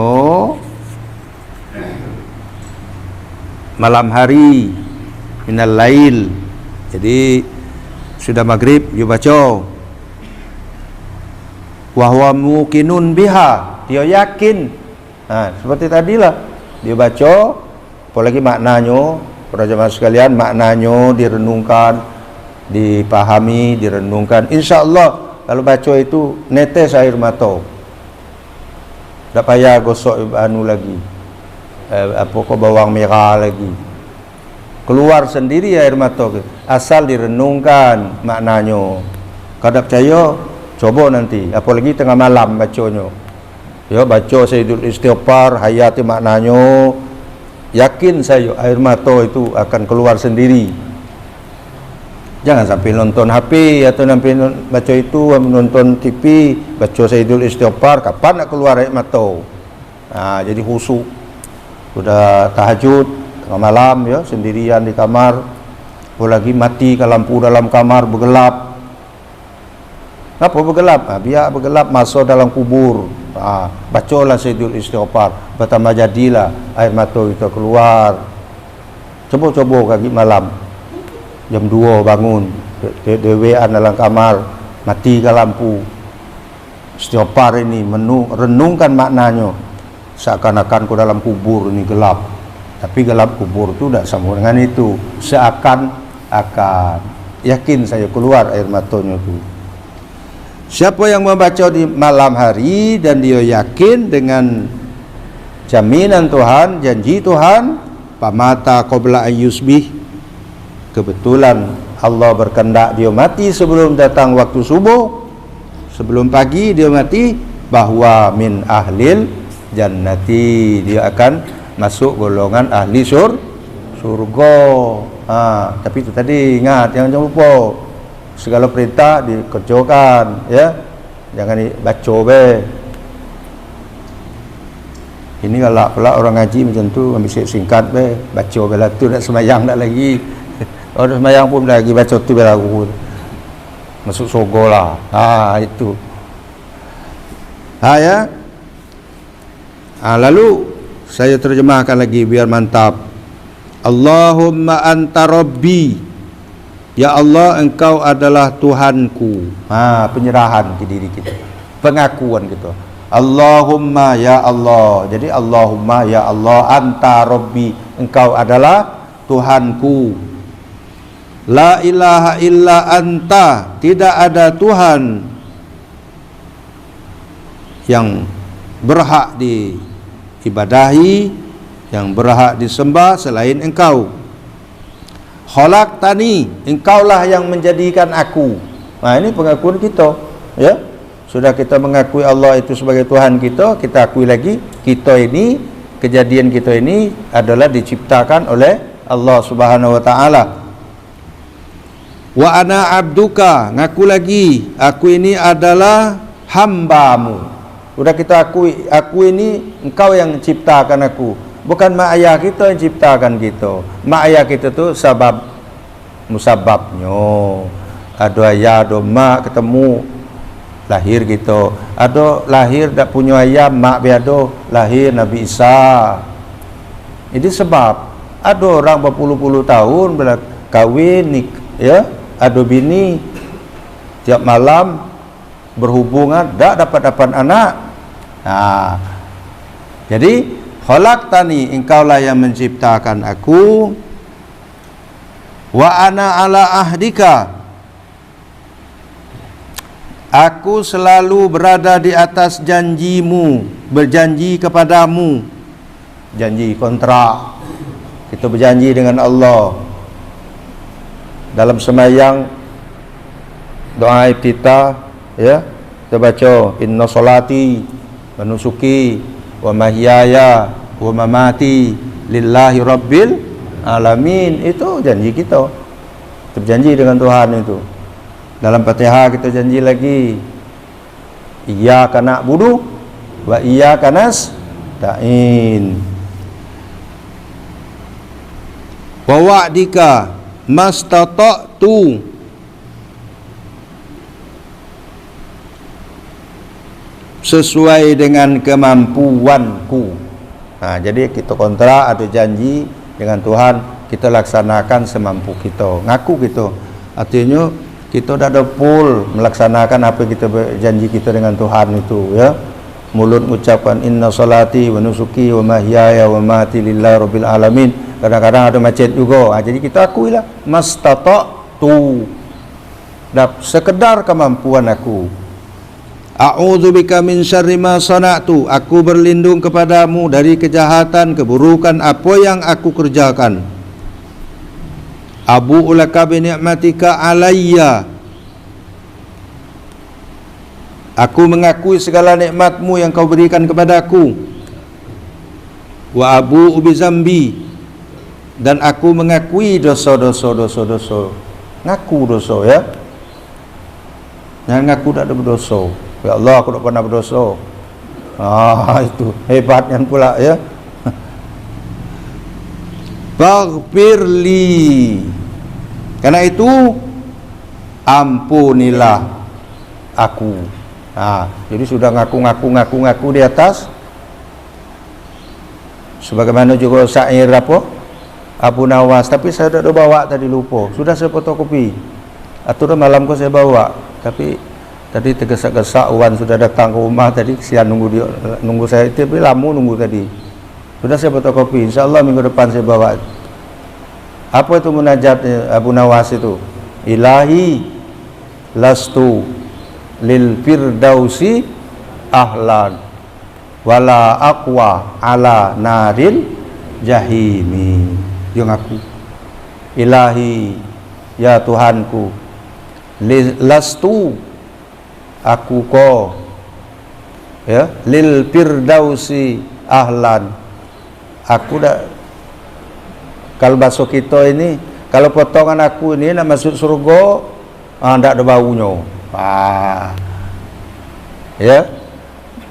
malam hari, minal lail, jadi sudah maghrib dia baca, wa huwa muqinun biha, dia yakin. Seperti tadilah dia baca, apalagi maknanya, para jemaah sekalian, maknanya direnungkan, dipahami, direnungkan. InsyaAllah kalau baca itu netes air mata, tak payah gosok lagi, bawang merah lagi, keluar sendiri air mata, asal direnungkan maknanya. Kalau tak percaya, coba nanti, apalagi tengah malam bacanya, ya, baca Sayyidul Istighfar, hayati maknanya, yakin saya air mata itu akan keluar sendiri. Jangan sampai nonton HP atau sampai baca itu, nonton TV, baca Sayyidul Istighfar, kapan nak keluar air mata? Jadi khusyuk. Sudah tahajud tengah malam, ya, sendirian di kamar, apalagi mati ke lampu dalam kamar, bergelap. Apa bergelap? Biar bergelap masuk dalam kubur. Bacalah Sayyidul Istighfar, pertama jadilah air mata itu keluar. Coba kaki malam, jam 2 bangun, dewean dalam kamar, mati ke lampu. Istighfar ini renungkan maknanya, seakan-akan ku dalam kubur ini gelap, tapi gelap kubur itu tidak sama dengan itu. Seakan-akan yakin saya keluar air matanya itu. Siapa yang membaca di malam hari dan dia yakin dengan jaminan Tuhan, janji Tuhan, pamata qabla ayyusbih, kebetulan Allah berkehendak dia mati sebelum datang waktu subuh, sebelum pagi dia mati, bahwa min ahlil jannati, dia akan masuk golongan ahli surga. Tapi itu tadi ingat, jangan lupa segala perintah dikerjakan, ya, jangan baca be. Ini kalau pula orang ngaji macam tu, ambil singkat be, baca bela tu, nak semayang tak lagi. Orang semayang pun lagi baca tu bela aku, masuk surga lah. Itu. Ya. Lalu saya terjemahkan lagi biar mantap. Allahumma anta rabbi, ya Allah, engkau adalah Tuhanku. Penyerahan ke diri kita, pengakuan kita. Allahumma, ya Allah. Jadi Allahumma, ya Allah, anta rabbi, engkau adalah Tuhanku. La ilaha illa anta, tidak ada Tuhan yang berhak diibadahi, yang berhak disembah selain engkau. Khalaqtani, engkaulah yang menjadikan aku. Ini pengakuan kita, ya. Sudah kita mengakui Allah itu sebagai Tuhan kita, kita akui lagi kita ini, kejadian kita ini adalah diciptakan oleh Allah Subhanahu wa taala. Wa ana abduka, ngaku lagi aku ini adalah hambamu. Sudah kita akui, aku ini engkau yang ciptakan aku, bukan mak ayah kita yang ciptakan kita. Mak ayah kita tu sabab musababnya, ada ayah, ada mak ketemu lahir kita. Ada lahir tak punya ayah, mak biado lahir Nabi Isa. Ini sebab ada orang berpuluh-puluh tahun kahwin, ya, ada bini, tiap malam berhubungan, tak dapat anak. Jadi khalaqtani, engkaulah yang menciptakan aku. Wa ana ala ahdika, aku selalu berada di atas janjimu, berjanji kepadamu. Janji kontrak, kita berjanji dengan Allah dalam sembahyang, doa iftitah, ya, kita baca inna solati wa nusuki wa mahyaya wa mamati lillahi rabbil alamin. Itu janji kita, berjanji dengan Tuhan itu. Dalam Fatihah kita janji lagi, iyyaka na'budu wa iyyaka nasta'in. Wa wa'dika mastata'tu sesuai dengan kemampuanku. Jadi kita kontrak atau janji dengan Tuhan, kita laksanakan semampu kita, ngaku kita. Artinya kita dah ada full melaksanakan apa kita janji kita dengan Tuhan itu, ya. Mulut mengucapkan inna salati wa nusuki wa mahyaya wa mamati lillahi rabbil alamin. Kadang-kadang ada macet juga. Jadi kita akuilah mastata'tu, sekedar kemampuan aku. A'udzubika min syarri ma sana'tu, aku berlindung kepadamu dari kejahatan, keburukan apa yang aku kerjakan. Abu'u laka bi ni'matika alayya, aku mengakui segala nikmatmu yang kau berikan kepadaku. Wa abu'u bi zambi, dan aku mengakui dosa. Ngaku dosa, ya. Jangan ngaku tak ada berdosa. Ya Allah, aku tak pernah berdosa. Itu hebatnya pula, ya. Faghfirli, karena itu ampunilah aku. Jadi sudah ngaku di atas. Sebagaimana juga syair apa? Abu Nawas, tapi saya tak ada bawa tadi, lupa. Sudah saya fotokopi. Atau malam kau saya bawa, tapi tadi tergesa-gesa Wan sudah datang ke rumah tadi, kesian nunggu saya, tapi lama nunggu tadi. Sudah saya fotokopi, insyaallah minggu depan saya bawa. Apa itu munajat Abu Nawas itu? Ilahi lastu lil firdausi ahlan wala aqwa ala naril jahimi. Yang aku, ilahi, ya Tuhanku, lastu, aku ko, ya, lil firdausi ahlan, aku dah. Kalau bakso kita ini, kalau potongan aku ini nak masuk surga, tak ada baunya. Ya,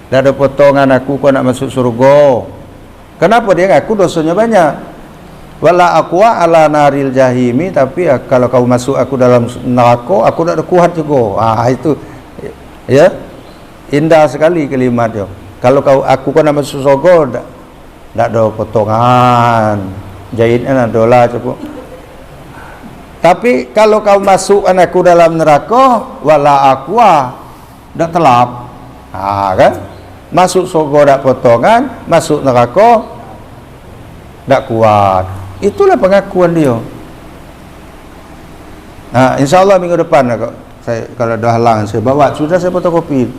tak ada potongan aku kau nak masuk surga. Kenapa dia ngaku dosanya banyak? Wala aqwa ala naril jahimi, tapi kalau kau masuk aku dalam neraka, aku tak ada kuat juga. Itu, ya, indah sekali kalimatnya. Kalau aku nak masuk surga, tak ada potongan. Jahitnya adalah cukup. Tapi kalau kau masuk anakku dalam neraka, wala aqwa, dak telap. Kan? Masuk surga dak potongan, masuk neraka dak kuat. Itulah pengakuan dia. Insyaallah minggu depan saya kalau dah halang saya bawa, sudah saya fotokopi.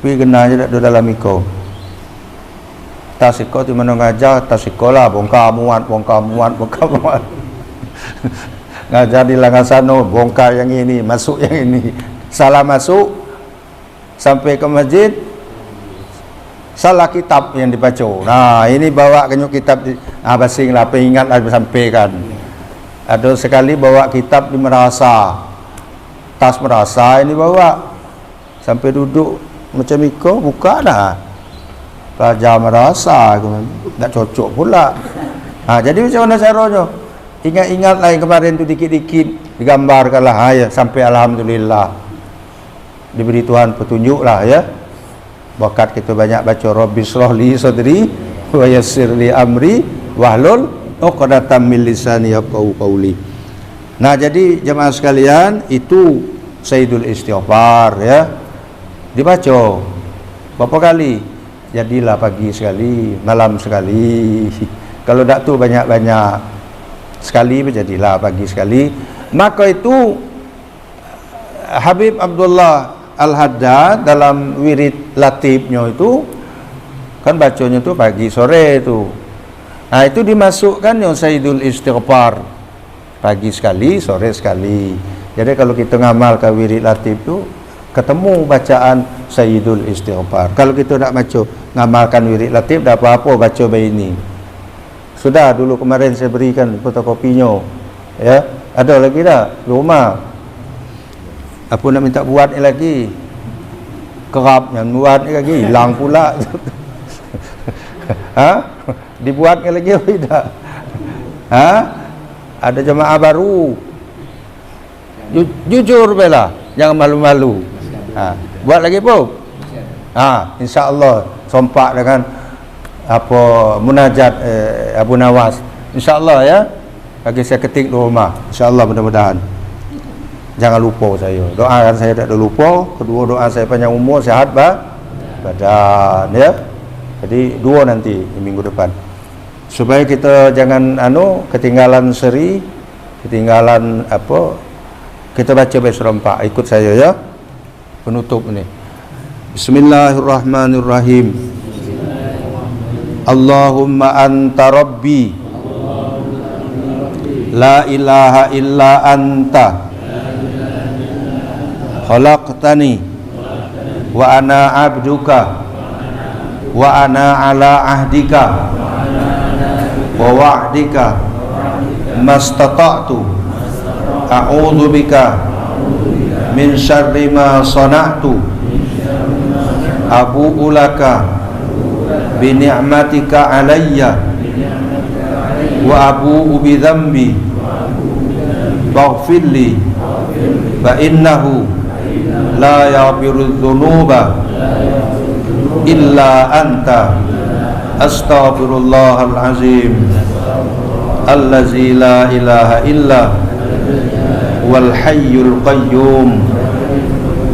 Pi kena je dak dalam mikro. Tasiko di mana ngajar, tasiko lah bongkar muat. Ngajar di Langasano, bongkar yang ini, masuk yang ini. Salah masuk sampai ke masjid, salah kitab yang dibaca. Ini bawa kenyuk kitab basing lah, pengingat lah sampaikan. Ada sekali bawa kitab di Merasa, tas Merasa ini bawa sampai duduk macam iko, buka dah pelajar Merasa, tak cocok pula. Jadi macam mana caranya? Ingat-ingat lah yang kemarin tu dikit-dikit digambarkan lah, ya, sampai alhamdulillah diberi Tuhan petunjuk lah, ya. Bakat kita banyak baca Rabbi shrah li sadri wa yassir li amri wahlul 'uqdatam min lisani yafqahu qawli. Jadi jemaah sekalian, itu Sayyidul Istighfar, ya. Dibaca berapa kali? Jadilah pagi sekali, malam sekali. Kalau tak tu banyak-banyak sekali, berjadilah pagi sekali. Maka itu Habib Abdullah Al-Haddad dalam wirid latifnya itu kan bacanya tu pagi sore itu. Itu dimasukkan yang Sayyidul Istighfar, pagi sekali, sore sekali. Jadi kalau kita ngamalkan wirid latif tu ketemu bacaan Sayyidul Istighfar. Kalau kita nak baca ngamalkan wirid latif, dah apa-apa baca bayi ini. Sudah dulu kemarin saya berikan fotokopinya, ya. Ada lagi dah di rumah. Apa nak minta buat ni lagi? Kerap yang buat ni lagi hilang pula. Dibuatkan lagi apa tidak? Ada jemaah baru. Jujur bela, jangan malu-malu. Buat lagi apa? InsyaAllah sompak dengan apa munajat Abu Nawas, InsyaAllah ya. Bagi saya ketik di rumah, InsyaAllah, mudah-mudahan. Jangan lupa saya. Doakan saya tak ada lupa. Kedua, doa saya panjang umur, sihat badan ya. Jadi 2 nanti minggu depan. Supaya kita jangan ketinggalan seri, ketinggalan apa. Kita baca baik serempak. Ikut saya ya. Penutup ini. Bismillahirrahmanirrahim. Allahumma anta rabbi, la ilaha illa anta, khalaqtani wa ana abduka wa ana ala ahdika wa wa'dika mastata'tu a'udzu bika min syarri ma sana'tu abu'u laka bi ni'matika alayya wa abu'u bi dhanbi faghfirli fa innahu la yaghfiru dzunuba illa anta astaghfirullahal azim allazi la ilaha illa wal hayyul qayyum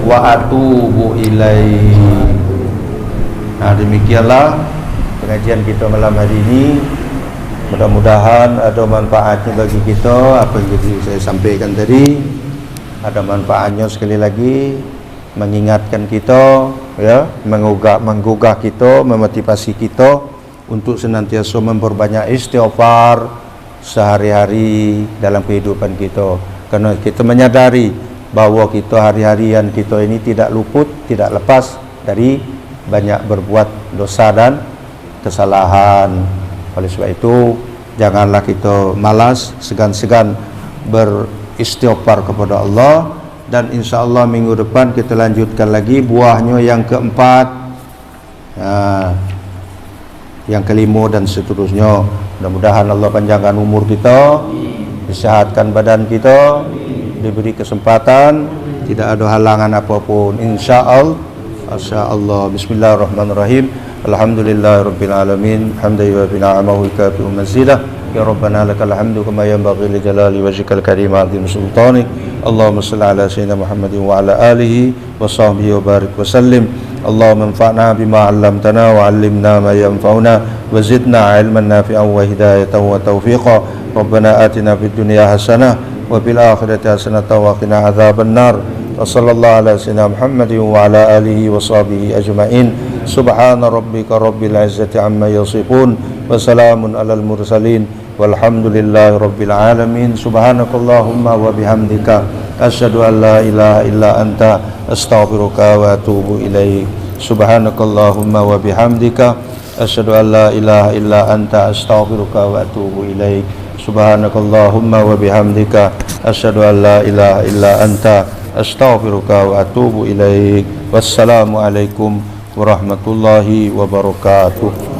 wa atubu ilaihi. Demikianlah pengajian kita malam hari ini. Mudah-mudahan ada manfaatnya bagi kita. Apa yang saya sampaikan tadi ada manfaatnya. Sekali lagi mengingatkan kita ya, menggugah kita, memotivasi kita untuk senantiasa memperbanyak istighfar sehari-hari dalam kehidupan kita. Karena kita menyadari bahawa kita hari-harian kita ini tidak luput, tidak lepas dari banyak berbuat dosa dan kesalahan. Oleh sebab itu janganlah kita malas, segan-segan beristighfar kepada Allah. Dan insyaAllah minggu depan kita lanjutkan lagi buahnya yang keempat, yang kelima dan seterusnya. Mudah-mudahan Allah panjangkan umur kita, disehatkan badan kita, diberi kesempatan, tidak ada halangan apapun, insyaAllah. Asya'Allah. Bismillahirrahmanirrahim. Alhamdulillahirabbil alamin. Hamdan yuwaffi ni'amahu wa yukafi'u mazidah. Ya Rabbana lakal hamdu kama yanbaghi li jalali wajhikal karim 'azim sultanik. Allahumma shalli ala sayyidina Muhammadin wa ala alihi wa sahbihi wa barik wa sallim. Allahumma anfa'na bima 'allamtana wa 'allimna ma yanfa'una wa zidna 'ilman nafi'an wa hidayatan wa tawfiqan. Rabbana atina fid dunya hasanah wa fil akhirati hasanatan wa qina adzaban nar. Wa sallallahu ala sayyidina Muhammadin wa ala alihi wa sahbihi ajma'in. Subhana rabbika rabbil izzati amma yasifun wa salamun alal mursalin walhamdulillahi rabbil alamin. Subhanakallahumma wa bihamdika asyhadu an la ilaha illa anta astaghfiruka wa atubu ilaik. Subhanakallahumma wa bihamdika asyhadu an la ilaha illa anta astaghfiruka wa atubu ilaik. Subhanakallahumma wa bihamdika asyhadu an la ilaha illa anta astaghfiruka wa atubu ilaik. Wassalamu alaikum warahmatullahi wabarakatuh.